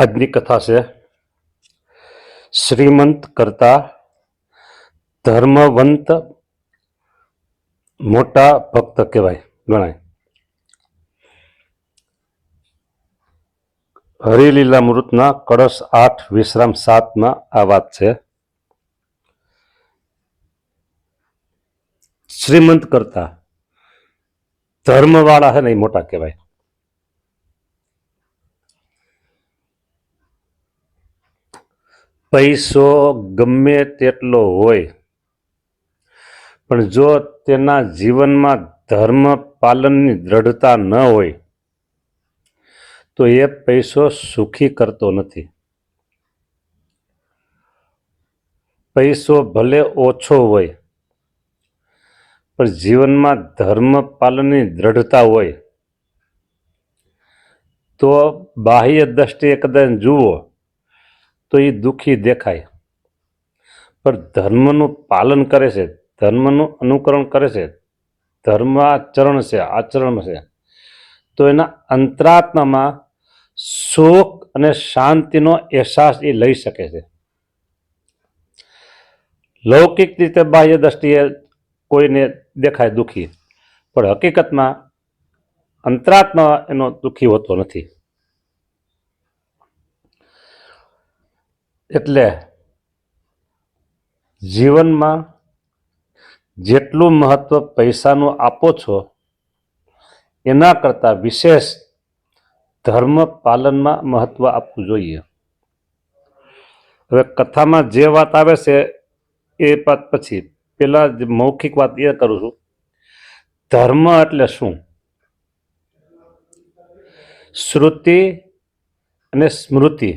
આજની કથા છે શ્રીમંત કરતા ધર્મવંત મોટા ભક્ત કહેવાય ગણાય. હરિલીલામૃતના કળશ 8 વિશ્રામ 7 આ વાત છે. શ્રીમંત કરતા ધર્મવાળા છે ને એ મોટા કહેવાય. પૈસો ગમે તેટલો હોય પણ જો તેના જીવનમાં ધર્મ પાલનની દ્રઢતા ન હોય તો એ પૈસો સુખી કરતો નથી. પૈસો ભલે ઓછો હોય પણ જીવનમાં ધર્મ પાલનની દ્રઢતા હોય તો બાહ્ય દ્રષ્ટિએ કદાચ જુઓ તો એ દુઃખી દેખાય, પણ ધર્મનું પાલન કરે છે, ધર્મનું અનુકરણ કરે છે, ધર્માચરણ છે, આચરણ છે, તો એના અંતરાત્મામાં સુખ અને શાંતિનો અહેસાસ એ લઈ શકે છે. લૌકિક રીતે બાહ્ય દ્રષ્ટિએ કોઈને દેખાય દુઃખી, પણ હકીકતમાં અંતરાત્મા એનો દુઃખી હોતો નથી. એટલે જીવનમાં જેટલું મહત્વ પૈસાનું આપો છો એના કરતાં વિશેષ ધર્મ પાલનમાં મહત્વ આપવું જોઈએ. હવે કથામાં જે વાત આવે છે એ વાત પછી પેલા મૌખિક વાત એ કરું છું. ધર્મ એટલે શું? શ્રુતિ અને સ્મૃતિ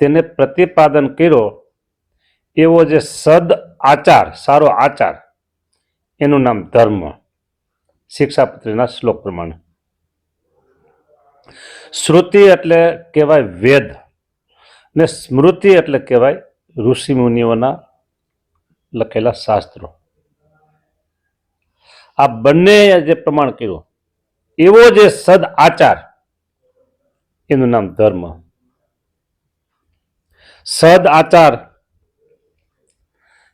તેને પ્રતિપાદન કર્યો એવો જે સદ આચાર, સારો આચાર, એનું નામ ધર્મ. શિક્ષાપત્રીના શ્લોક પ્રમાણે શ્રુતિ એટલે કહેવાય વેદ ને સ્મૃતિ એટલે કહેવાય ઋષિ મુનિઓના લખેલા શાસ્ત્રો. આ બંને જે પ્રમાણ કર્યું એવો જે સદ આચાર એનું નામ ધર્મ. સદ આચાર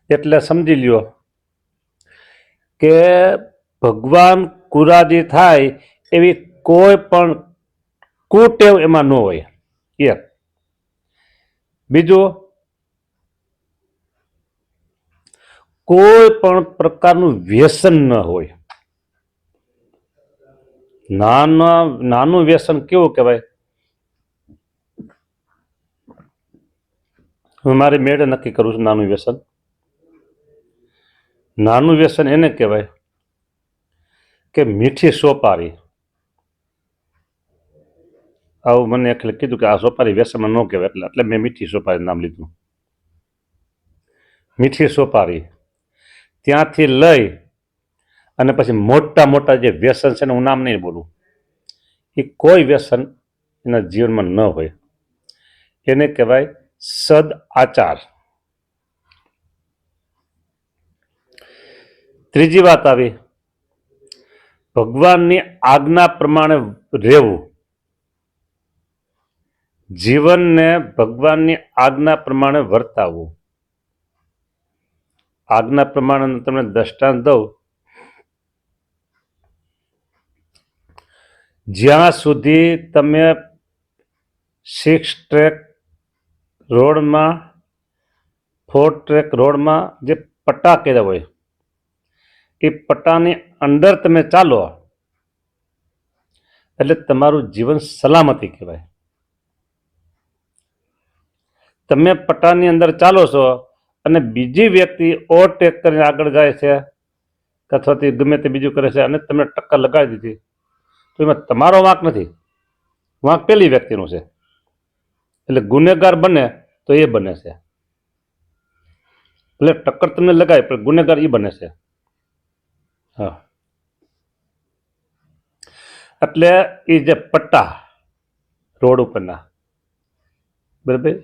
એટલે સમજી લ્યો કે ભગવાન કુરાદી થાય એવી કોઈ પણ કુટેવ એમાં ન હોય. એક બીજું, કોઈ પણ પ્રકારનું વ્યસન ન હોય. નાનું વ્યસન કેવું કહેવાય? હું મારી મેળે નક્કી કરું છું. નાનું વ્યસન એને કહેવાય કે મીઠી સોપારી. આવું મને એટલે કીધું કે આ સોપારી વ્યસનમાં ન કહેવાય, એટલે મેં મીઠી સોપારી નામ લીધું. મીઠી સોપારી ત્યાંથી લઈ અને પછી મોટા મોટા જે વ્યસન છે ને હું નામ નહીં બોલું, એ કોઈ વ્યસન એના જીવનમાં ન હોય એને કહેવાય સદ આચાર. ત્રીજી વાત આવી ભગવાનની આજ્ઞા પ્રમાણે રહેવું. જીવનને ભગવાનની આજ્ઞા પ્રમાણે વર્તાવવું. આજ્ઞા પ્રમાણે તમને દ્રષ્ટાંત દઉં. જ્યાં સુધી તમે 6 ટ્રેક રોડમાં 4 ટ્રેક રોડમાં જે પટ્ટા કર્યા હોય એ પટ્ટાની અંદર તમે ચાલો એટલે તમારું જીવન સલામતી કહેવાય. તમે પટ્ટાની અંદર ચાલો છો અને બીજી વ્યક્તિ ઓવરટેક કરીને આગળ જાય છે અથવા તે ગમે તે બીજું કરે છે અને તમે ટક્કર લગાવી દીધી તો એમાં તમારો વાંક નથી, વાંક પેલી વ્યક્તિનો છે. એટલે ગુનેગાર બને તો એ બને છે, એટલે ટક્કર તમને લગાવી પણ ગુનેગાર એ બને છે. હા, એટલે એ જે પટ્ટા રોડ ઉપરના, બરાબર,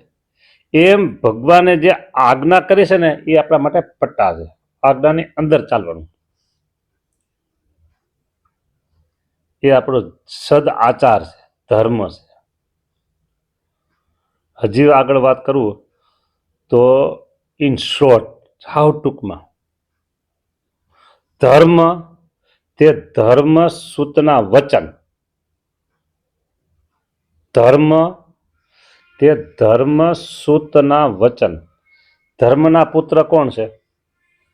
એમ ભગવાને જે આજ્ઞા કરી છે ને એ આપણા માટે પટ્ટા છે. આજ્ઞાની અંદર ચાલવાનું એ આપણો સદ આચાર છે, ધર્મ છે. હજી આગળ વાત કરું તો ઇન શોર્ટ, હાવ ટૂંકમાં, ધર્મ તે ધર્મ સૂતના વચન, ધર્મ તે ધર્મ સૂતના વચન. ધર્મના પુત્ર કોણ છે?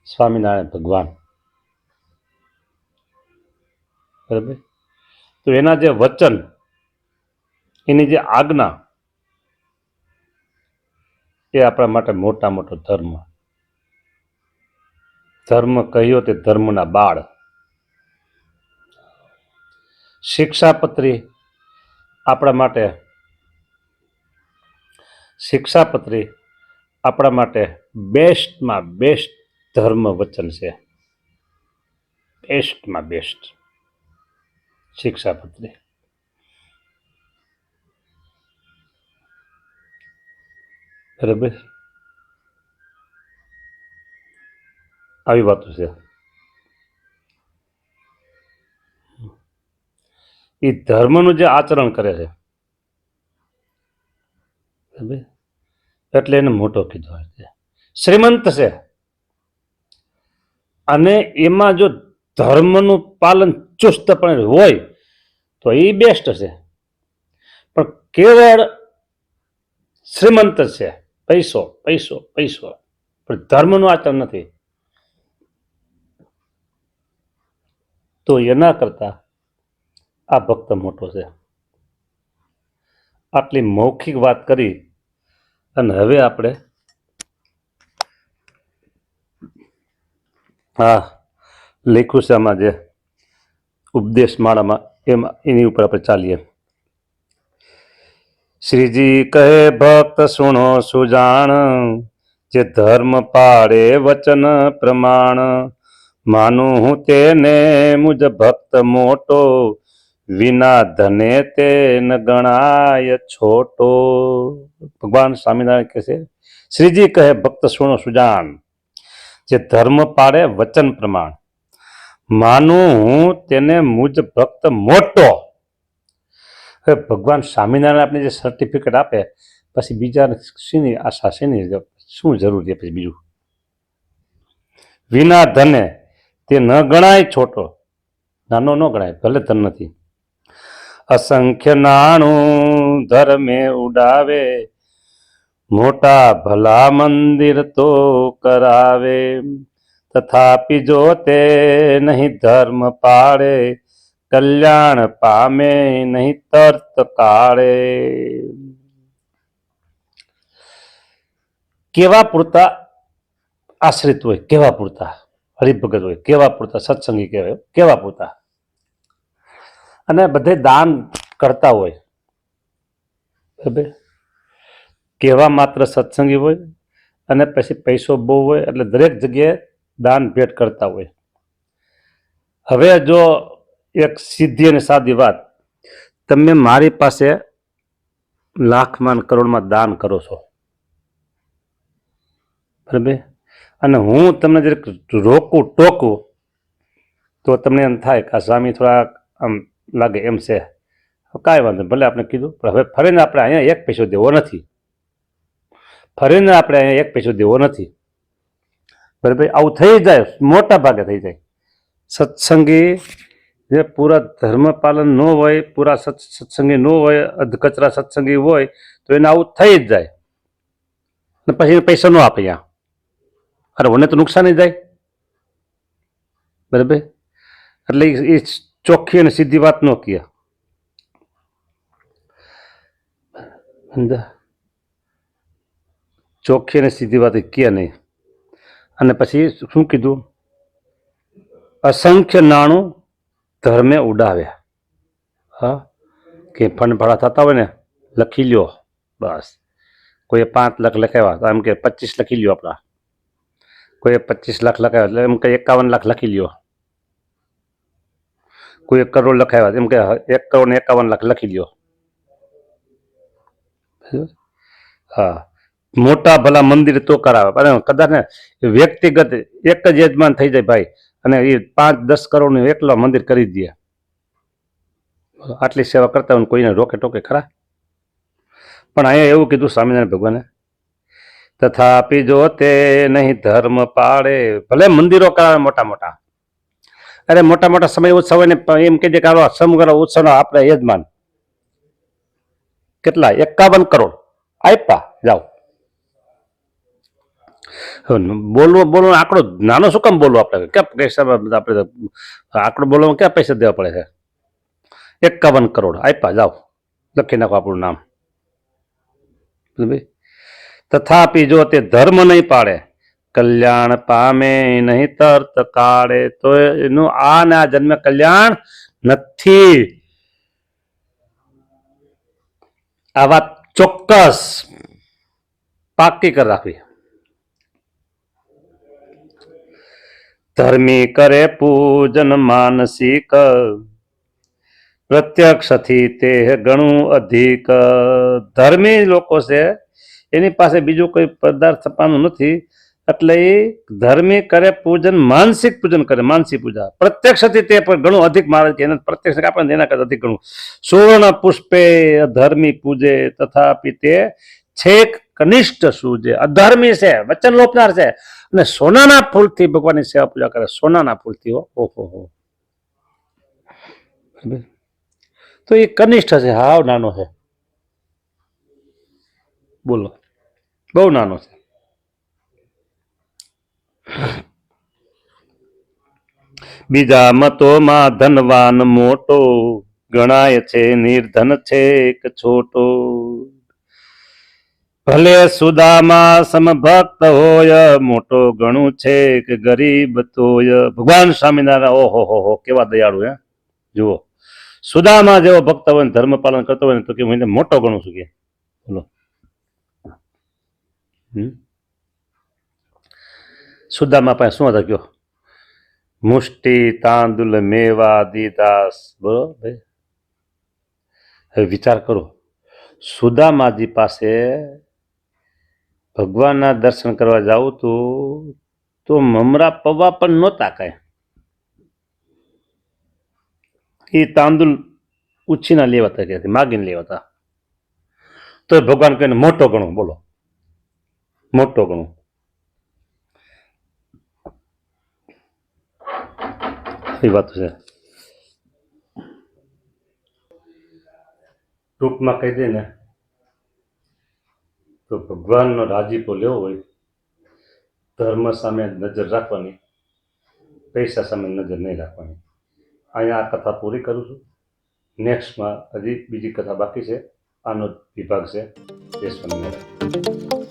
સ્વામિનારાયણ ભગવાન. બરાબર. તો એના જે વચન, એની જે આજ્ઞા, એ આપણા માટે મોટા મોટો ધર્મ. ધર્મ કહ્યો તે ધર્મના બાળ. શિક્ષાપત્રી આપણા માટે, શિક્ષાપત્રી આપણા માટે બેસ્ટમાં બેસ્ટ ધર્મ વચન છે. બેસ્ટમાં બેસ્ટ શિક્ષાપત્રી. બરાબર. આવી વાતો છે. એ ધર્મનું જે આચરણ કરે છે, બરાબર, એટલે એને મોટો કીધો છે. શ્રીમંત છે અને એમાં જો ધર્મનું પાલન ચુસ્તપણે હોય તો એ બેસ્ટ છે. પણ કેવળ શ્રીમંત છે, પૈસો પૈસો પૈસો, પણ ધર્મનું આચરણ નથી, તો એના કરતા આ ભક્ત મોટો છે. આટલી મૌખિક વાત કરી અને હવે આપણે લખ્યું છે આમાં જે ઉપદેશ માળામાં, એમાં એની ઉપર આપણે ચાલીએ. શ્રીજી કહે ભક્ત સુણો સુજાણ, જે ધર્મ પાળે વચન પ્રમાણ, માનું હું તેને મુજ ભક્ત મોટો, વિના ધને તે ન ગણાય છોટો. ભગવાન સ્વામિનારાયણ કહે છે, શ્રીજી કહે ભક્ત સુણો સુજાણ, જે ધર્મ પાળે વચન પ્રમાણ, માનું હું તેને મુજ ભક્ત મોટો. હવે ભગવાન સ્વામિનારાયણ આપણે જે સર્ટિફિકેટ આપે, પછી બીજા શેની આશા, શેની શું જરૂર છે? પછી બીજું, વિના ધને તે ન ગણાય છોટો. નાનો ન ગણાય, ભલે ધન નથી. અસંખ્ય નાણું ધર્મે ઉડાવે, મોટા ભલા મંદિર તો કરાવે, તથાપિ જો તે નહીં ધર્મ પાળે, કલ્યાણ પામે નહીં તર્ત કાળે. કેવા પૂરતા આશ્રિત હોય, કેવા પૂરતા હરિભગત હોય, કેવા પૂરતા સત્સંગી કહેવાય, કેવા પૂરતા, અને બધે દાન કરતા હોય, બરાબર, કેવા માત્ર સત્સંગી હોય, અને પછી પૈસો બહુ હોય એટલે દરેક જગ્યાએ દાન ભેટ કરતા હોય. હવે જો એક સીધી અને સાદી વાત, તમે મારી પાસે લાખમાં કરોડમાં દાન કરો છો, બરાબર, અને હું તમને જે રોકું ટોકું તો તમને એમ થાય કે આ સ્વામી થોડા આમ લાગે એમ છે, કાંઈ વાંધો, ભલે આપણે કીધું, પણ હવે ફરીને આપણે અહીંયા એક પૈસો દેવો નથી, ફરીને આપણે અહીંયા એક પૈસો દેવો નથી, બરાબર. આવું થઈ જાય, મોટા ભાગે થઈ જાય. સત્સંગી જે પૂરા ધર્મ પાલન ન હોય, પૂરા સત્સંગી ન હોય, અધકચરા સત્સંગી હોય, તો એને આવું થઈ જ જાય, ને પછી પૈસા ન આપે અહીંયા, અરે મને તો નુકસાન જાય, બરાબર. એટલે એ ચોખ્ખી અને સીધી વાત ન કહે. ચોખ્ખી અને સીધી વાત કહે નહીં. અને પછી શું કીધું? અસંખ્ય નાણું ધર્મે ઉડાવ્યા. હા, કે ફંડ ભાડા થતા હોય ને, લખી લ્યો, બસ. કોઈએ 5 લાખ લખાવ્યા તો એમ કે 25 લખી લ્યો આપણા, કોઈએ 25 લાખ લખાવ્યા એટલે એમ કે 51 લાખ લખી લ્યો, કોઈ 1 કરોડ લખાવ્યા એમ કે 1 કરોડ ને 51 લાખ લખી લ્યો. હા, મોટા ભલા મંદિર તો કરાવે, પણ કદાચ ને વ્યક્તિગત એક જ યજમાન થઈ જાય ભાઈ, અને એ 5-10 કરોડનું એકલા મંદિર કરી દે, આટલી સેવા કરતા હોય કોઈને રોકે ટોકે ખરા? પણ અહીંયા એવું કીધું સ્વામિનારાયણ ભગવાને, તથાપી જો તે નહીં ધર્મ પાળે, ભલે મંદિરો કરાવે મોટા મોટા, અરે મોટા મોટા સમય ઉત્સવ હોય ને એમ કે કે સમગ્ર ઉત્સવનો આપણે યજમાન કેટલા 51 કરોડ આપ્યા, જાઓ. બોલવો આંકડો નાનો શું કામ બોલવો? આપણે ક્યાં પૈસા, આપણે આંકડો બોલવામાં ક્યાં પૈસા દેવા પડે છે? 51 કરોડ આપ્યા, જાઓ લખી નાખો આપણું નામ. તથાપી જો તે ધર્મ નહીં પાડે, કલ્યાણ પામે નહીં તર્ત કાળે, તો એનું આ ને આ જન્મે કલ્યાણ નથી. આ વાત ચોક્કસ પાકી કરી રાખવી. ધર્મી કરે પૂજન માનસિક, પ્રત્યક્ષથી તે ઘણું અધિક. ધર્મી લોકો છે એની પાસે બીજું કોઈ પદાર્થ છપાનું નથી, એટલે એ ધર્મી કરે પૂજન, માનસિક પૂજન કરે, માનસિક પૂજા. પ્રત્યક્ષથી તે પણ ઘણું અધિક મારે છે, એને પ્રત્યક્ષ આપણને એના કરતા અધિક ઘણું. સુવર્ણ પુષ્પે અધર્મી પૂજે, તથાપી તે છેક કનિષ્ઠ સૂજે. અધર્મી છે, વચન લોપનાર છે, અને સોનાના ફૂલથી ભગવાનની સેવા પૂજા કરે, સોનાના ફૂલથી. ઓહો, તો એ કનિષ્ઠ છે, હાવ નાનો છે. બોલો, બહુ નાનો છે. બીજા મતોમાં ધનવાન મોટો, ગણાય છે નિર્ધન છે કે છોટો. ભલે સુદામા સમભક્ત હોય, મોટો ગણું છે કે ગરીબ તોય. ભગવાન સ્વામિનારાયણ ઓહો કેવા દયાળુ હે. જુઓ, સુદામા જેવો ભક્ત હોય, ધર્મ પાલન કરતો હોય ને, તો કે હું એને મોટો ગણું છું કે. બોલો, સુદામા પાસે શું હતા કયો? મુષ્ટિ તાંદુલ મેવા દીદાસ. બરોબર ભાઈ, હવે વિચાર કરો, સુદામાજી પાસે ભગવાનના દર્શન કરવા જાવ તો મમરા પૌવા પણ નહોતા કાંઈ. એ તાંદુલ ઉછીના લેવાતા, કે માગીને લેવાતા, તો ભગવાન કહીને મોટો ગણું. બોલો, મોટો ગણું. એ વાત છે. ટૂંકમાં કહી દે ને તો ભગવાનનો રાજીપો લેવો હોય, ધર્મ સામે નજર રાખવાની, પૈસા સામે નજર નહીં રાખવાની. અહીંયા આ કથા પૂરી કરું છું. નેક્સ્ટમાં હજી બીજી કથા બાકી છે, આનો વિભાગ છે. જય સ્વામિનારાયણ.